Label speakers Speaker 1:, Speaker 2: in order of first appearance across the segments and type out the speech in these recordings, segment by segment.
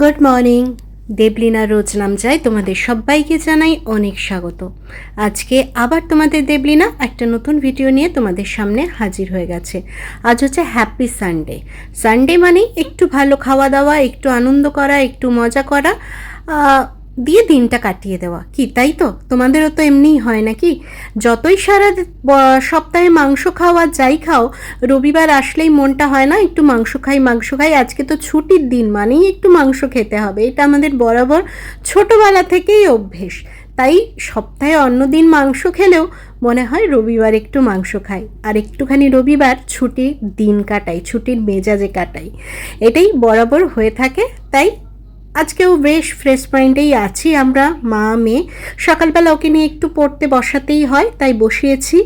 Speaker 1: Good morning. Debolina রোজ নাম যায় তোমাদের সবাইকে জানাই অনেক স্বাগত। আজকে আবার তোমাদের দেবলীনা একটা নতুন ভিডিও নিয়ে তোমাদের সামনে হাজির হয়ে গেছে। আজ হচ্ছে হ্যাপি সানডে। সানডে মানে একটু ভালো খাওয়া দাওয়া, একটু আনন্দ করা, একটু মজা করা দিয়ে দিনটা কাটিয়ে দেওয়া, কি তাই তো? তোমাদেরও তো এমনিই হয় নাকি? যতই সারা সপ্তাহে মাংস খাও আর যাই খাও, রবিবার আসলেই মনটা হয় না একটু মাংস খাই মাংস খাই। আজকে তো ছুটির দিন মানেই একটু মাংস খেতে হবে, এটা আমাদের বরাবর ছোটবেলা থেকেই অভ্যেস। তাই সপ্তাহে অন্য দিন মাংস খেলেও মনে হয় রবিবার একটু মাংস খাই আর একটুখানি রবিবার ছুটির দিন কাটাই, ছুটির মেজাজে কাটাই, এটাই বরাবর হয়ে থাকে। তাই আজকেও বেশ ফ্রেশ মাইন্ডেই আছি আমরা, মা মেয়ে। সকালবেলা ওকে নিয়ে একটু পড়তে বসাতেই হয়, তাই বসিয়েছি।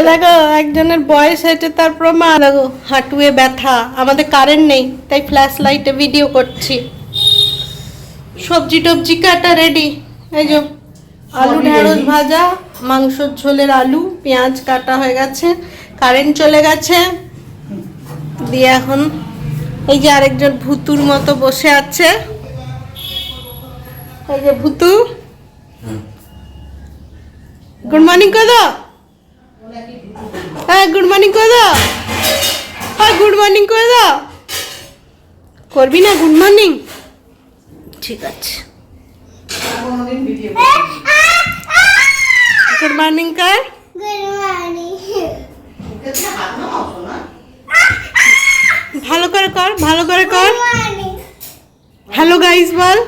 Speaker 1: দেখো একজনের বয়স হয়েছে তার প্রমাণ। দেখো হাঁটুয়ে ব্যথা, আমাদের কারেন্ট নেই তাই ফ্ল্যাশ লাইটে ভিডিও করছি। সবজি টবজি কাটা রেডি, এই যে আলু ঢেঁড়স ভাজা, মাংসর ঝোলের আলু পেঁয়াজ কাটা হয়ে গেছে। কারেন্ট চলে গেছে দিয়ে এখন এই যে আরেকজন ভুতুর মতো বসে আছে, এই যে ভুতু। গুড মর্নিং করে দাও, হ্যাঁ গুড মর্নিং করে দাও, হ্যাঁ গুড মর্নিং করে দাও। করবি না গুড মর্নিং? ঠিক আছে, গুড মর্নিং কর। ভালো করে কর, ভালো করে কর। হ্যালো গাইস বল।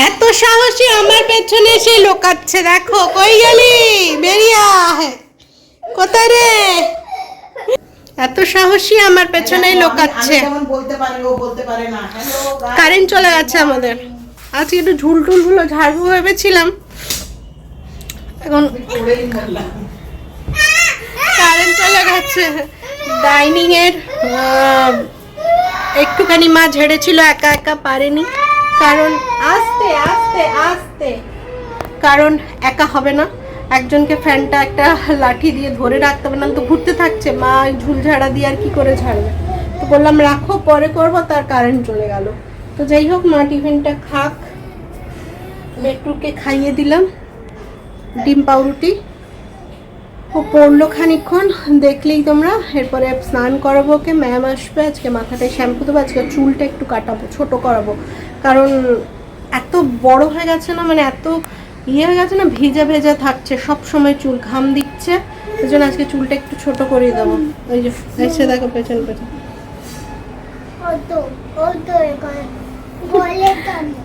Speaker 1: এত সাহসী আমার পেছনে এসে লোকাচ্ছে, দেখো কই গেলি, বেরিয়ে আয়। কোথায় রে? এত সাহসী আমার পেছনেই লোকাচ্ছে। কারেন্ট চলে গেছে আমাদের। আজকে একটু ঝুল টুল গুলো ঝাড়বো ভেবেছিলাম, এখন কারেন্ট চলে গেছে। ডাইনিং এর একটুখানি মা ঝেড়েছিল, একা একা পারেনি, কারণ আস্তে আস্তে আস্তে, কারণ একা হবে না, একজনকে ফ্যানটা একটা লাঠি দিয়ে ধরে রাখতে হবে, না তো ঘুরতে থাকছে। মা ঝুল ঝাড়া দিয়ে আর কি করে ঝাড়বে, তো বললাম রাখো পরে করবো, তার কারেন্ট চলে গেল। তো যাই হোক মা টিফিনটা খাক, মেট্রুকে খাইয়ে দিলাম ডিম পাউরুটি। ও পড়লো খানিক্ষণ, দেখলেই তোমরা। এরপরে স্নান করাবো ওকে, ম্যাম আসবে, আজকে মাথাটায় শ্যাম্পু দেবো, আজকে চুলটা একটু কাটাবো, ছোট করাবো, কারণ এত বড় হয়ে গেছে না, মানে এত হয়ে গেছে না, ভেজা ভেজা থাকছে সব সময়, চুল ঘাম দিচ্ছে, এই জন্য আজকে চুলটা একটু ছোট করে দেবো। ওই যে এসে দেখো পেছন পেছন।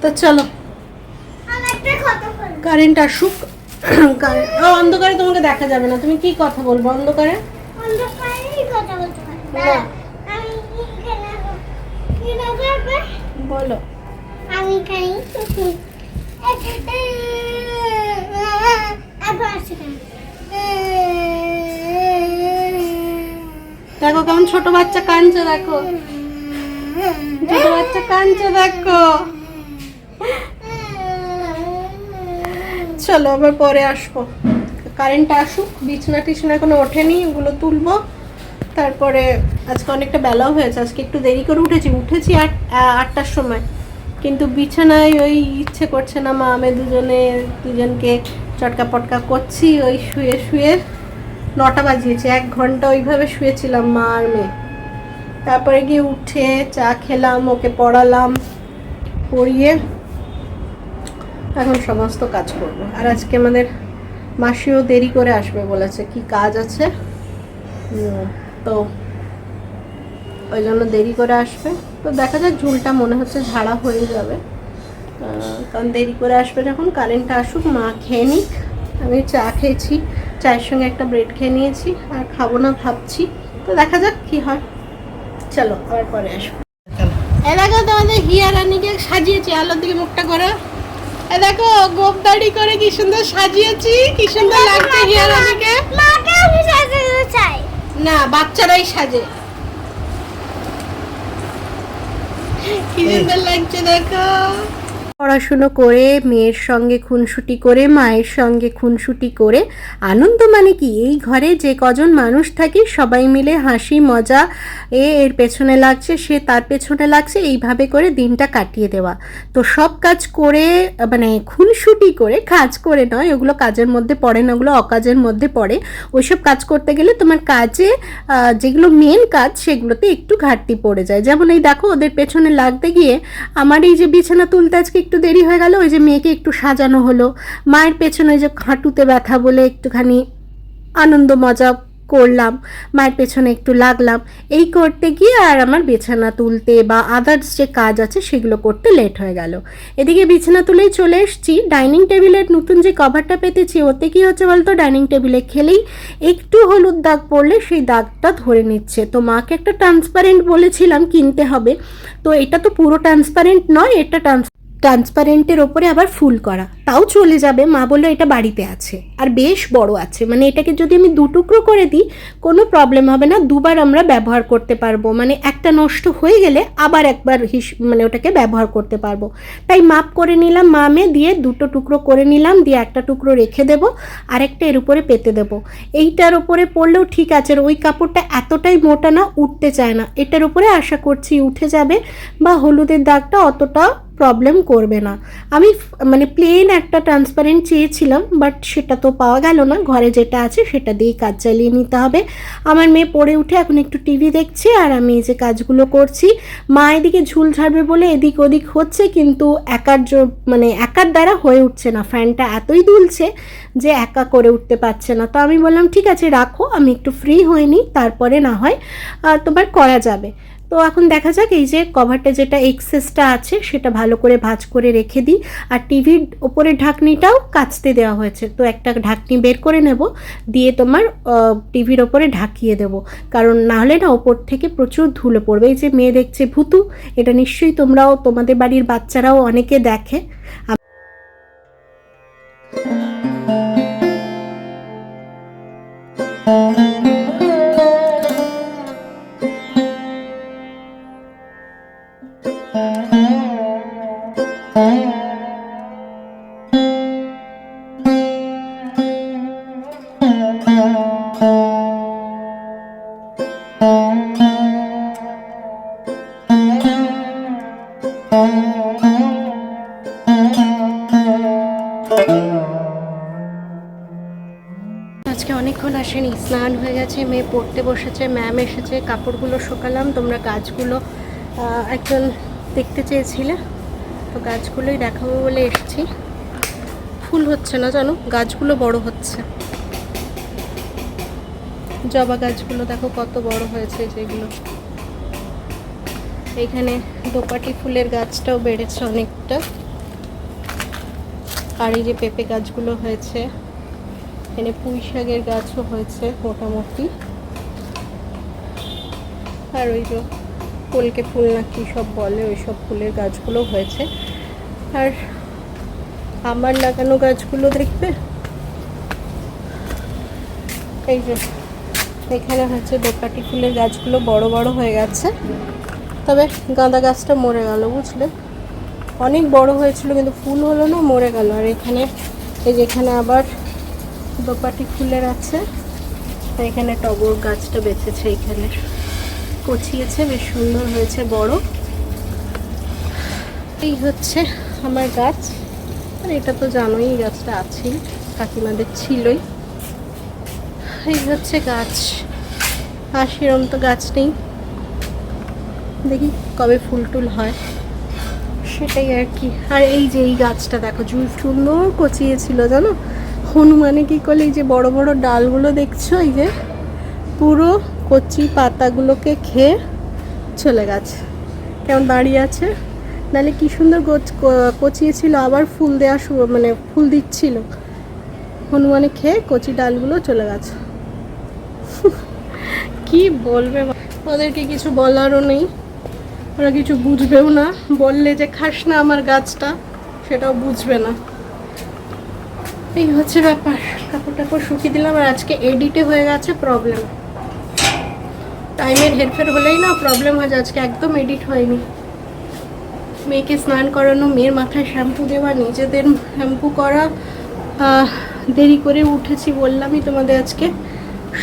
Speaker 1: তো চলো কারেন্ট আসুক। অন্ধকারে তোমাকে দেখা যাবে না, তুমি কি কথা বলবো অন্ধকারে? বলো। দেখো কেমন ছোট বাচ্চা কাঁদছে, দেখো ছোট বাচ্চা কাঁদছে, দেখো। চলো আবার পরে আসবো, কারেন্টটা আসুক। বিছনা টিছনা এখনো ওঠেনি, ওগুলো তুলবো। তারপরে আজকে অনেকটা বেলাও হয়েছে, আজকে একটু দেরি করে উঠেছি 8টার সময়, কিন্তু বিছানায় ওই ইচ্ছে করছে না, মা আমি দুজনকে চটকা পটকা করছি, ওই শুয়ে শুয়ে 9টা বাজিয়েছে। 1 ঘন্টা ওইভাবে শুয়েছিলাম মা আর মেয়ে। তারপরে গিয়ে উঠে চা খেলাম, ওকে পড়ালাম, পড়িয়ে এখন সমস্ত কাজ করব। আর আজকে আমাদের মাসিও দেরি করে আসবে বলেছে, কি কাজ আছে, তো ওই জন্য দেরি করে আসবে। তো দেখা যাক, ঝুলটা মনে হচ্ছে ঝাড়া হয়ে যাবে, কারণ দেরি করে আসবে যখন। কারেন্টটা আসুক, মা খেয়ে নিক। আমি চা খেয়েছি, চায়ের সঙ্গে একটা ব্রেড খেয়ে নিয়েছি, আর খাবো না ভাবছি, তো দেখা যাক কি হয়। চলো আবার পরে আসবো। এ দেখো তোমাদের হিয়া রানীকে সাজিয়েছি, আলোর দিকে মুখটা করে। এ দেখো গোপদাড়ি করে কি সুন্দর সাজিয়েছি, কি সুন্দর লাগছে হিয়া রানীকে। না বাচ্চারাই সাজে, কি সুন্দর লাগছে দেখো। পড়াশুনো করে, মেয়ের সঙ্গে খুনসুটি করে, মায়ের সঙ্গে খুনসুটি করে, আনন্দ মানে কি, এই ঘরে যে কজন মানুষ থাকি সবাই মিলে হাসি মজা, এর পেছনে লাগছে, সে তার পেছনে লাগছে, এইভাবে করে দিনটা কাটিয়ে দেওয়া। তো সব কাজ করে, মানে খুনসুটি করে, কাজ করে নয়, ওগুলো কাজের মধ্যে পড়ে না, ওগুলো অকাজের মধ্যে পড়ে। ওইসব কাজ করতে গেলে তোমার কাজে যেগুলো মেন কাজ সেগুলোতে একটু ঘাটতি পড়ে যায়। যেমন এই দেখো, ওদের পেছনে লাগতে গিয়ে আমার এই যে বিছানা তুলতে আজকে একটু দেরি হয়ে গেল, ওই যে মেয়েকে একটু সাজানো হলো, মায়ের পেছনে ওই যে হাঁটুতে ব্যথা বলে একটুখানি আনন্দ মজা করলাম, মায়ের পেছনে একটু লাগলাম, এই করতে গিয়ে আর আমার বিছানা তুলতে বা আদার্স যে কাজ আছে সেগুলো করতে লেট হয়ে গেল। এদিকে বিছানা তুলেই চলে এসেছি, ডাইনিং টেবিলের নতুন যে কভারটা পেতেছি ওতে কী হচ্ছে বলতো, ডাইনিং টেবিলে খেলেই একটু হলুদ দাগ পড়লে সেই দাগটা ধরে নিচ্ছে। তো মাকে একটা ট্রান্সপারেন্ট বলেছিলাম কিনতে হবে, তো এটা তো পুরো ট্রান্সপারেন্ট নয়, এটা ট্রান্সপারেন্টের ওপরে আবার ফুল করা, তাও চলে যাবে। মা বললো এটা বাড়িতে আছে আর বেশ বড় আছে, মানে এটাকে যদি আমি দুটুকরো করে দিই কোনো প্রবলেম হবে না, দুবার আমরা ব্যবহার করতে পারবো, মানে একটা নষ্ট হয়ে গেলে আবার একবার মানে ওটাকে ব্যবহার করতে পারবো। তাই মাপ করে নিলাম, মামে দিয়ে দুটো টুকরো করে নিলাম, দিয়ে একটা টুকরো রেখে দেবো, আরেকটা এর উপরে পেতে দেবো। এইটার উপরে পড়লেও ঠিক আছে, ওই কাপড়টা এতটাই মোটা না, উঠতে চায় না, এটার উপরে আশা করছি উঠে যাবে বা হলুদের দাগটা অতটা প্রবলেম করবে না। আমি মানে প্লেন একটা ট্রান্সপারেন্ট চেয়েছিলাম, বাট সেটা তো পাওয়া গেল না, ঘরে যেটা আছে সেটা দিয়ে কাজ চালিয়ে নিতে হবে। আমার মেয়ে পড়ে উঠে এখন একটু টিভি দেখছে আর আমি এই যে কাজগুলো করছি। মা এদিকে ঝুল ঝাড়বে বলে এদিক ওদিক হচ্ছে, কিন্তু মানে একার দ্বারা হয়ে উঠছে না, ফ্যানটা এতই দুলছে যে একা করে উঠতে পারছে না। তো আমি বললাম ঠিক আছে রাখো, আমি একটু ফ্রি হয়ে নিই, তারপরে না হয় তোমার করা যাবে। তো এখন দেখা যাক, এই যে কভারটা যেটা এক্সেসটা আছে সেটা ভালো করে ভাঁজ করে রেখে দিই। আর টিভির ওপরে ঢাকনিটাও কাচতে দেওয়া হয়েছে, তো একটা ঢাকনি বের করে নেব, দিয়ে তোমার টিভির ওপরে ঢাকিয়ে দেবো, কারণ নাহলে না ওপর থেকে প্রচুর ধুলো পড়বে। এই যে মেয়ে দেখছে ভুতু, এটা নিশ্চয়ই তোমরাও, তোমাদের বাড়ির বাচ্চারাও অনেকে দেখে। আজকে অনেকক্ষণ আসেনি, স্নান হয়ে গেছে, মেয়ে পড়তে বসেছে, ম্যাম এসেছে, কাপড়গুলো শুকালাম। তোমরা গাছগুলো একজন দেখতে চেয়েছিলে, তো গাছগুলোই দেখাবো বলে এসেছি। ফুল হচ্ছে না জানো, গাছগুলো বড় হচ্ছে। জবা গাছগুলো দেখো কত বড় হয়েছে, যেগুলো এইখানে দোপাটি ফুলের গাছটাও বেড়েছে অনেকটা। আর এই যে পেঁপে গাছগুলো হয়েছে, এখানে পুঁই শাকের গাছও হয়েছে মোটামুটি। আর ওই যে কলকে ফুল না কি সব বলে, ওই সব ফুলের গাছগুলো হয়েছে। আর আমার লাগানো গাছগুলো দেখবে, এই যে এখানে হচ্ছে দোপাটি ফুলের গাছগুলো বড় বড় হয়ে গেছে, তবে গাঁদা গাছটা মরে গেল বুঝলে, অনেক বড় হয়েছিল কিন্তু ফুল হলো না, মরে গেল। আর এখানে এই যে এখানে আবার দোপাটি ফুলের আছে, এখানে টগর গাছটা বেঁচেছে, এখানে কচিয়েছে, বেশ সুন্দর হয়েছে বড়। এই হচ্ছে আমার গাছ, আর এটা তো জানোই এই গাছটা আছেই, কাকিমাদের ছিলই। এই হচ্ছে গাছ, আর সেরকম তো গাছ নেই, দেখি কবে ফুল টুল হয় সেটাই আর কি। আর এই যে এই গাছটা দেখো জুই সুন্দর কচিয়েছিল জানো, হনুমানে কি করলে এই যে বড় বড় ডালগুলো দেখছো, এই যে পুরো কচি পাতাগুলোকে খেয়ে চলে গেছে, কেমন দাঁড়িয়ে আছে, নাহলে কি সুন্দর কচিয়েছিল, আবার ফুল দেওয়া মানে ফুল দিচ্ছিল, হনুমানে খেয়ে কচি ডালগুলো চলে গেছে। কি বলবে, ওদেরকে কিছু বলারও নেই, ওরা কিছু বুঝবেও না, বললে যে খাস না আমার গাছটা সেটাও বুঝবে না। এই হচ্ছে ব্যাপার, কাপড় টাপড় শুকিয়ে দিলাম। আর আজকে এডিটে হয়ে গেছে প্রবলেম, টাইমের হেরফের হলেই না প্রবলেম হয়ে যায়, আজকে একদম এডিট হয়নি। মেয়েকে স্নান করানো, মেয়ের মাথায় শ্যাম্পু দেওয়া, নিজেদের শ্যাম্পু করা, দেরি করে উঠেছি বললামই তোমাদের। আজকে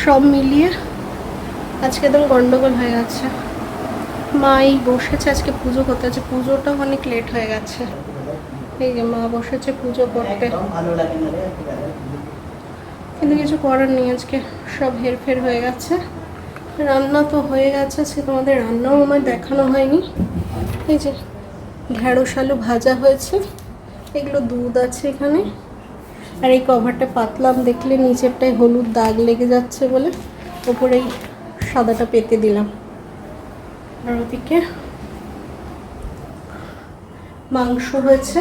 Speaker 1: সব মিলিয়ে আজকে একদম গন্ডগোল হয়ে গেছে। মা এই বসেছে আজকে পুজো করতে, আছে পুজোটাও অনেক লেট হয়ে গেছে। এই যে মা বসেছে পুজো করতে, কিন্তু কিছু করার নেই, আজকে সব হেরফের হয়ে গেছে। রান্না তো হয়ে গেছে, সে তোমাদের রান্নাও আমার দেখানো হয়নি। এই যে ঢেঁড়স আলু ভাজা হয়েছে, এগুলো দুধ আছে এখানে। আর এই কভারটা পাতলাম, দেখলে নিচেরটায় হলুদ দাগ লেগে যাচ্ছে বলে ওপরেই সাদাটা পেতে দিলাম। আর ওদিকে মাংস হয়েছে,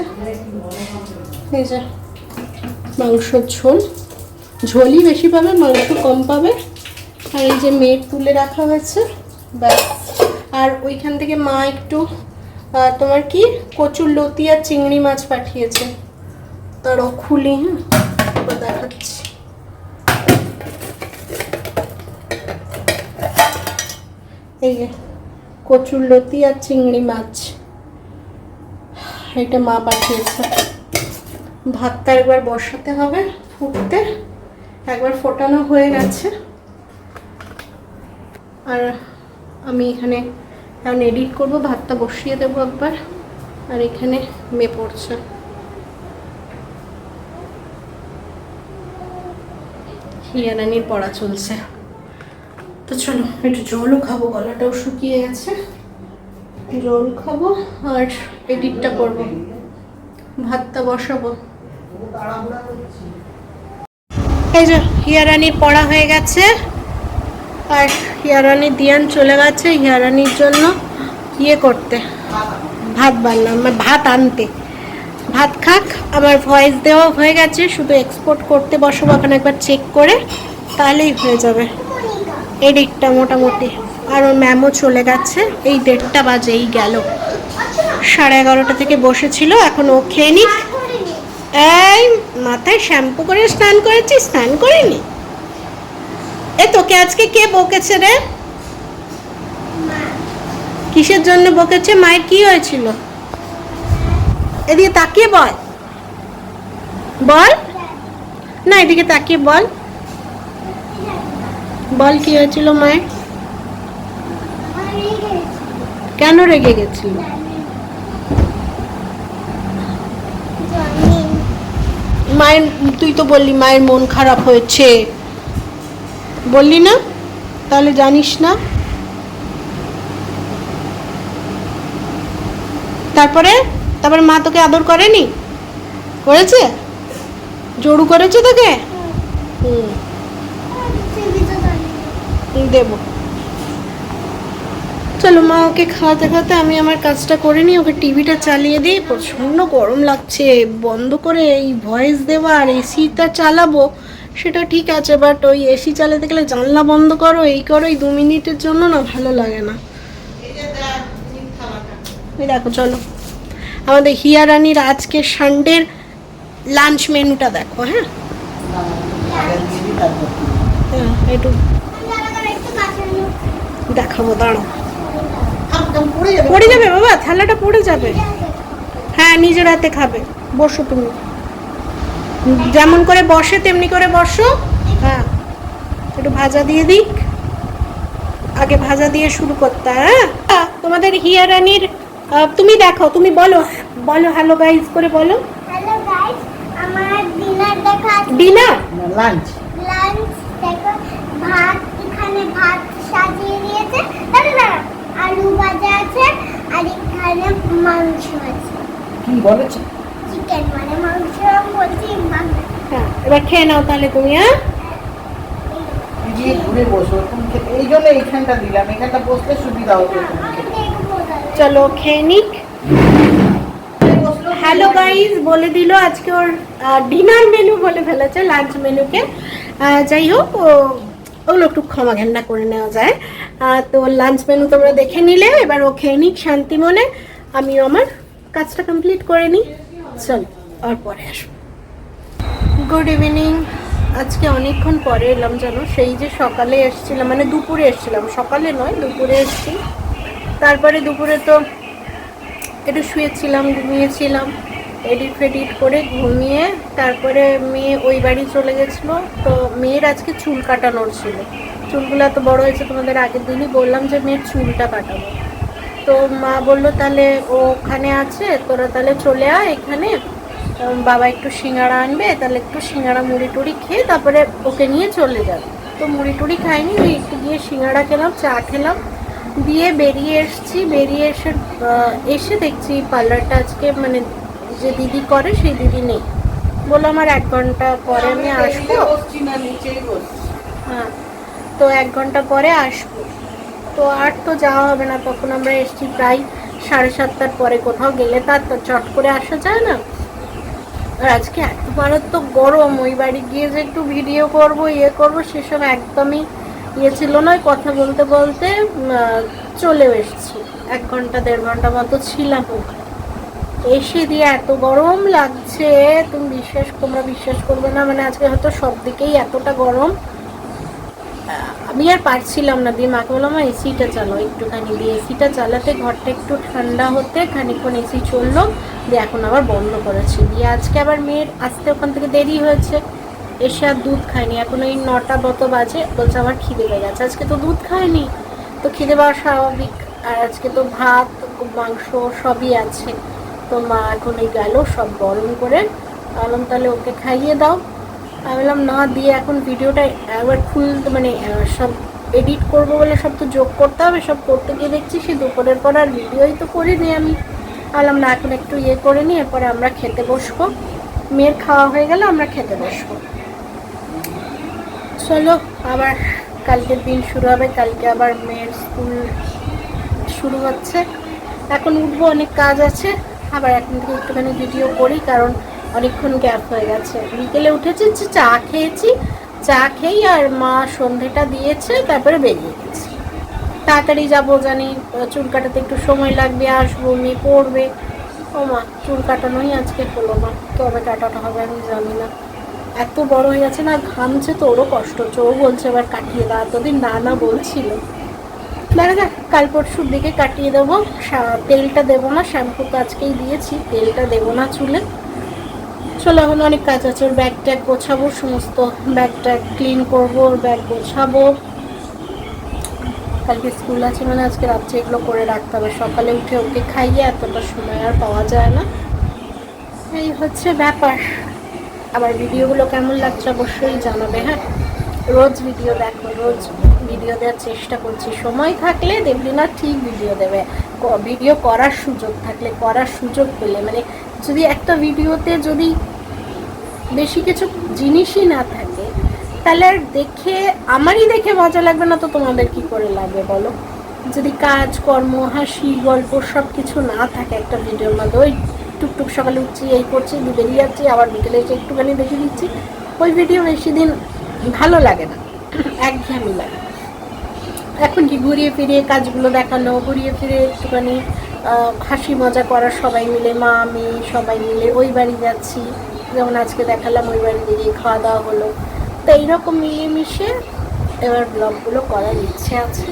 Speaker 1: এই যে মাংসর ঝোল, ঝোলই বেশি পাবে, মাংস কম পাবে। আর এই যে মেয়ের তুলে রাখা হয়েছে, ব্যাস। আর ওইখান থেকে মা একটু তোমার কি কচুর লতি আর চিংড়ি মাছ পাঠিয়েছে, তারও খুলি, হ্যাঁ দেখাচ্ছি। এই যে কচুর লতি আর চিংড়ি মাছ, এটা মা পাঠিয়েছে। ভাতটা একবার বসাতে হবে ফুটতে, একবার ফোটানো হয়ে গেছে। আর আমি এখানে এখন এডিট করব, ভাতটা বসিয়ে দেবো একবার। আর এখানে মেয়ে পড়ছে। হিয়ারানির পড়া চলছে। তো চলো একটু জলও খাবো, গলাটাও শুকিয়ে গেছে, জল খাবো আর এডিটটা করব, ভাতটা বসাবো। এই যে হিয়ারানির পড়া হয়ে গেছে, আর হিয়ারানির দিয়ান চলে গেছে হিয়ারানির জন্য ইয়ে করতে, ভাত বানলাম, ভাত আনতে। ভাত খাক, আমার ভয়েস দেওয়া হয়ে গেছে, শুধু এক্সপোর্ট করতে বসবো এখন একবার চেক করে, তাহলেই হয়ে যাবে এডিটটা মোটামুটি। আর ওর ম্যামও চলে গেছে, এই 1:30 বাজেই গেল, 11:30 থেকে বসেছিল, এখন ও খেয়ে নিক। এই মাথায় শ্যাম্পু করে স্নান করেছি, স্নান করিনি? এ তোকে আজকে কে বকেছে রে? কিসের জন্য বকেছে? মায়ের কি হয়েছিল? এদিকে তাকিয়ে বল, বল না, এদিকে তাকিয়ে বল, বল কি হয়েছিল মায়ের? কেন রেগে গেছিল? মায়ের, তুই তো বললি মায়ের মন খারাপ হয়েছে, বললি না? তাহলে জানিস না? তারপরে মা তোকে আদর করেনি? করেছে? জোড়ু করেছে তোকে? দেব। চলো মা ওকে খাওয়াতে খাওয়াতে আমি আমার কাজটা করে নিই, ওকে টিভিটা চালিয়ে দিই। প্রচণ্ড গরম লাগছে, বন্ধ করে এই ভয়েস দেওয়া আর এসিটা চালাবো সেটা ঠিক আছে, বাট ওই এসি চালাতে গেলে জানলা বন্ধ করো, এই করো, এই 2 মিনিটের জন্য না ভালো লাগে না। এই দেখো, চলো আমাদের হিয়ারানির আজকে সানডের লাঞ্চ মেনুটা দেখো। হ্যাঁ একটু দেখাবো, দাঁড়ো। পড়ে যাবে বাবা, থালাটা পড়ে যাবে। হ্যাঁ নিজের হাতে খাবে, বসো তুমি, যেমন করে বসে তেমনি করে বসো। হ্যাঁ একটু ভাজা দিয়ে দিক, আগে ভাজা দিয়ে শুরু করতে। হ্যাঁ তোমাদের হিয়ারানির, তুমি দেখো, তুমি বলো, বলো হ্যালো গাইস করে বলো।
Speaker 2: হ্যালো গাইস, আমার ডিনার দেখা আছে।
Speaker 1: ডিনার
Speaker 2: লাঞ্চ দেখো, ভাত, এখানে ভাত সাজিয়ে দিয়েছে, দাঁড়া আলু ভাজা আছে, আর এখানে মাংস আছে।
Speaker 3: কি বলেছে?
Speaker 2: চিকেন মানে মাংস বলছি।
Speaker 1: হ্যাঁ এবার খেয়ে নাও তাহলে তুমি। হ্যাঁ
Speaker 3: গিয়ে ঘুরে বসো, এই জন্য এইখানটা দিলাম, এখানটা বসলে সুবিধা হতো।
Speaker 1: চলো খেয়ে নিক। হ্যালো গাইস বলে দিল, আজকে ওর ডিনার মেনু বলে ফেলেছে, লাঞ্চ মেনুকে। যাই হোক, ওগুলো একটু ক্ষমা ঘেন্না করে নেওয়া যায়। তো লাঞ্চ মেনু তোমরা দেখে নিলে, এবার ও খেয়ে নিক শান্তি মনে, আমিও আমার কাজটা কমপ্লিট করে নিই। চল আর পরে আসবো। Good evening. আজকে অনেকক্ষণ পরে এলাম জানো, সেই যে সকালে এসেছিলাম, মানে দুপুরে এসেছিলাম, সকালে নয় দুপুরে এসেছি। তারপরে দুপুরে তো একটু শুয়েছিলাম, ঘুমিয়েছিলাম, এডিট ফেডিট করে ঘুমিয়ে তারপরে মেয়ে ওই বাড়ি চলে গেছিলো। তো মেয়ের আজকে চুল কাটানোর ছিল, চুলগুলো এত বড় হয়েছে, তোমাদের আগের দিনই বললাম যে মেয়ের চুলটা কাটাবো। তো মা বললো তাহলে ও ওখানে আছে, তোরা তাহলে চলে আয় এখানে, বাবা একটু সিঙ্গাড়া আনবে, তাহলে একটু সিঙ্গাড়া মুড়ি টুড়ি খেয়ে তারপরে ওকে নিয়ে চলে যাবে। তো মুড়ি টুড়ি খাইনি, ওই একটু গিয়ে সিঙ্গাড়া খেলাম, চা খেলাম, দিয়ে বেরিয়ে এসছি। বেরিয়ে এসে দেখছি পার্লারটা আজকে মানে যে দিদি করে সেই দিদি নেই, বললো আমার 1 ঘন্টা পরে আমি আসবো। হ্যাঁ, তো 1 ঘন্টা পরে আসবো। তো আর তো যাওয়া হবে না, তখন আমরা এসছি প্রায় 7:30টার পরে। কোথাও গেলে তার তো চট করে আসা যায় না। আর আজকে এত মারাত্মক গরম, ওই বাড়ি গিয়ে যে একটু ভিডিও করব করবো সেসব একদমই ছিল না। কথা বলতে বলতে চলেও এসেছি, 1 ঘন্টা 1.5 ঘন্টা মতো ছিলাম ওখানে। এসে দিয়ে এত গরম লাগছে, তোমরা বিশ্বাস করবে না, মানে আজকে হয়তো সব দিকেই এতটা গরম, আমি আর পারছিলাম না। দিয়ে মাকে বললাম এসিটা চালাও একটুখানি, দিয়ে এসিটা চালাতে ঘরটা একটু ঠান্ডা হতে খানিকক্ষণ এসি চললো, দিয়ে এখন আবার বন্ধ করেছি। দিয়ে আজকে আবার মেয়ের আসতে ওখান থেকে দেরি হয়েছে, এসে আর দুধ খায়নি, এখন ওই 9টা মতো বাজে, বলছে আমার খিদে পেয়ে গেছে। আজকে তো দুধ খায়নি, তো খিদে পাওয়া স্বাভাবিক। আর আজকে তো ভাত মাংস সবই আছে। তো মা এখন এই গেল সব গরম করে, বললাম তাহলে ওকে খাইয়ে দাও। আমি বললাম না, দিয়ে এখন ভিডিওটা একবার মানে সব এডিট করবো বলে সব তো যোগ করতে হবে, সব করতে গিয়ে দেখছি সে দুপুরের পর আর ভিডিওই তো করিনি। আমি বললাম না, এখন একটু করে নিই, এরপরে আমরা খেতে বসবো, মেয়ের খাওয়া হয়ে গেলে আমরা খেতে বসবো। চলো, আবার কালকের দিন শুরু হবে, কালকে আবার মেয়ের স্কুল শুরু হচ্ছে। এখন উঠবো, অনেক কাজ আছে, আবার এখন থেকে একটুখানি ভিডিও করি, কারণ অনেকক্ষণ গ্যাপ হয়ে গেছে। বিকেলে উঠেছি, চা খেয়েছি, চা খেয়েই আর মা সন্ধেটা দিয়েছে, তারপরে বেরিয়ে গেছি। তাড়াতাড়ি যাবো জানি, চুল কাটাতে একটু সময় লাগবে, আসবো, মেয়ে পড়বে। ও মা, চুল কাটানোই আজকে হলো না, কবে কাটাটা হবে আমি জানি না। এত বড় হয়ে গেছে না, ঘামছে তো, ওরও কষ্ট হচ্ছে, ও বলছে এবার কাটিয়ে দাও, এতদিন না বলছিল। দেখা যাক, কাল পরশুর দিকে কাটিয়ে দেবো। তেলটা দেবো না, শ্যাম্পু তো আজকেই দিয়েছি, তেলটা দেবো না চুলে। চলো, এখন অনেক কাজ আছে, ওর ব্যাগ ট্যাগ গোছাবো, সমস্ত ব্যাগ ট্যাগ ক্লিন করবো, ওর ব্যাগ গোছাবো। কালকে স্কুল আছে মানে আজকে রাত্রে এগুলো করে রাখতে হবে, সকালে উঠে ওকে খাইয়ে এতটা সময় আর পাওয়া যায় না। এই হচ্ছে ব্যাপার। আবার ভিডিওগুলো কেমন লাগছে অবশ্যই জানাবে। হ্যাঁ, রোজ ভিডিও দেখো, রোজ ভিডিও দেওয়ার চেষ্টা করছি, সময় থাকলে দেবলিনা ঠিক ভিডিও দেবে, ভিডিও করার সুযোগ থাকলে, করার সুযোগ পেলে, মানে যদি একটা ভিডিওতে যদি বেশি কিছু জিনিসই না থাকে তাহলে আর আমারই দেখে মজা লাগবে না, তো তোমাদের কি করে লাগবে বলো? যদি কাজ কর্ম হাসি গল্প সব কিছু না থাকে একটা ভিডিওর মধ্যে, ওই টুকটুক সকালে উঠছি, এই করছি, বেরিয়ে যাচ্ছি, আবার বিকেলে এসে একটুখানি দেখে দিচ্ছি, ওই ভিডিও বেশি দিন ভালো লাগে না, একঘেয়েমি লাগে। এখন কি ঘুরিয়ে ফিরিয়ে কাজগুলো দেখানো, ঘুরিয়ে ফিরে একটুখানি হাসি মজা করা, সবাই মিলে, মা আমি সবাই মিলে ওই বাড়ি যাচ্ছি, যেমন আজকে দেখালাম ওই বাড়ি গিয়ে খাওয়া দাওয়া হলো। তো এইরকম মিলেমিশে এবার ব্লগগুলো করার ইচ্ছে আছে।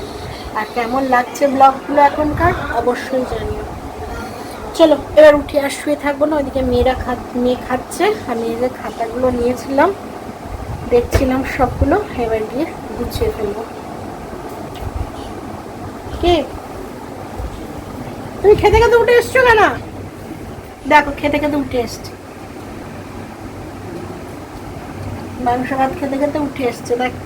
Speaker 1: আর কেমন লাগছে ব্লগগুলো এখনকার অবশ্যই জানিও। চলো, এবার উঠে আর শুয়ে থাকবো না, ওইদিকে মেয়ে খাচ্ছে, আমি এই যে খাতাগুলো নিয়েছিলাম দেখছিলাম সবগুলো, এবার গিয়ে গুছিয়ে ফেলবো। কে তুমি খেতে খেতে উঠে এসছো কেন? দেখো, খেতে খেতে উঠে এসছে, মাংস ভাত খেতে খেতে উঠে এসছে। দেখো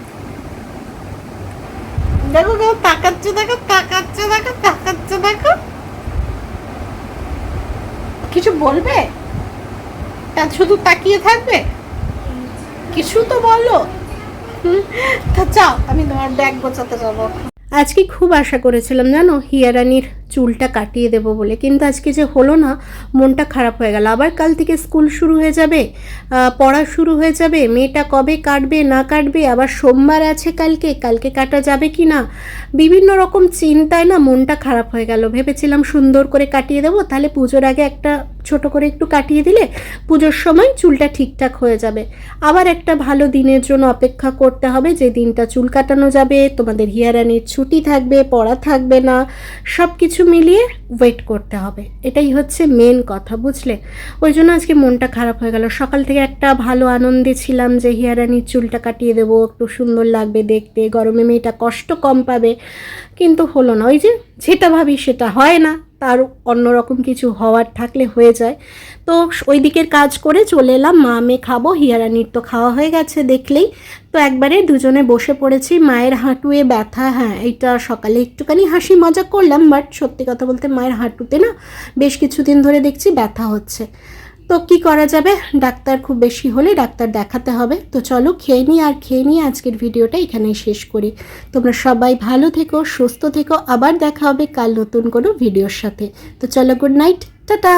Speaker 1: দেখো কেউ তাকাচ্ছে, দেখো তাকাচ্ছে, দেখো তাকাচ্ছে, দেখো কিছু বলবে? তা শুধু তাকিয়ে থাকবে? কিছু তো বলো। তা চাও আমি তোমার ব্যাগ গোছাতে যাবো। আজকে খুব আশা করেছিলাম জানো, হিয়ারানির চুলটা কাটিয়ে দেবো বলে, কিন্তু আজকে যে হলো না, মনটা খারাপ হয়ে গেল। আবার কাল থেকে স্কুল শুরু হয়ে যাবে, পড়া শুরু হয়ে যাবে, মেয়েটা কবে কাটবে না কাটবে, আবার সোমবার আছে কালকে কাটা যাবে কি না, বিভিন্ন রকম চিন্তায় না মনটা খারাপ হয়ে গেল। ভেবেছিলাম সুন্দর করে কাটিয়ে দেবো, তাহলে পুজোর আগে একটা ছোট করে একটু কাটিয়ে দিলে পুজোর সময় চুলটা ঠিকঠাক হয়ে যাবে। আবার একটা ভালো দিনের জন্য অপেক্ষা করতে হবে, যে দিনটা চুল কাটানো যাবে, তোমাদের হিয়ারানির ছুটি থাকবে, পড়া থাকবে না, সব কিছু কিছু মিলিয়ে ওয়েট করতে হবে, এটাই হচ্ছে মেন কথা, বুঝলে? ওই জন্য আজকে মনটা খারাপ হয়ে গেল। সকাল থেকে একটা ভালো আনন্দে ছিলাম যে হিয়ারানির চুলটা কাটিয়ে দেবো, একটু সুন্দর লাগবে দেখতে, গরমে মেয়েটা কষ্ট কম পাবে, কিন্তু হলো না। ওই যে যেটা ভাবি সেটা হয় না, তার অন্যরকম কিছু হওয়ার থাকলে হয়ে যায়। তো ওই দিকের কাজ করে চলে এলাম, মা মেয়ে খাবো, হিয়ারানির তো খাওয়া হয়ে গেছে দেখলেই। তো একবারে দুজনে বসে পড়েছি। মায়ের হাঁটুয়ে ব্যথা, হ্যাঁ এইটা সকালে একটুখানি হাসি মজা করলাম, বাট সত্যি কথা বলতে মায়ের হাঁটুতে না বেশ কিছুদিন ধরে দেখছি ব্যথা হচ্ছে। তো কি করা যাবে, ডাক্তার খুব বেশি হলে ডাক্তার দেখাতে হবে। তো চলো খেয়ে নিই, আর খেয়ে নিয়ে আজকের ভিডিওটা এখানেই শেষ করি। তোমরা সবাই ভালো থেকো, সুস্থ থেকো, আবার দেখা হবে কাল নতুন কোনো ভিডিওর সাথে। তো চলো, গুড নাইট, টাটা।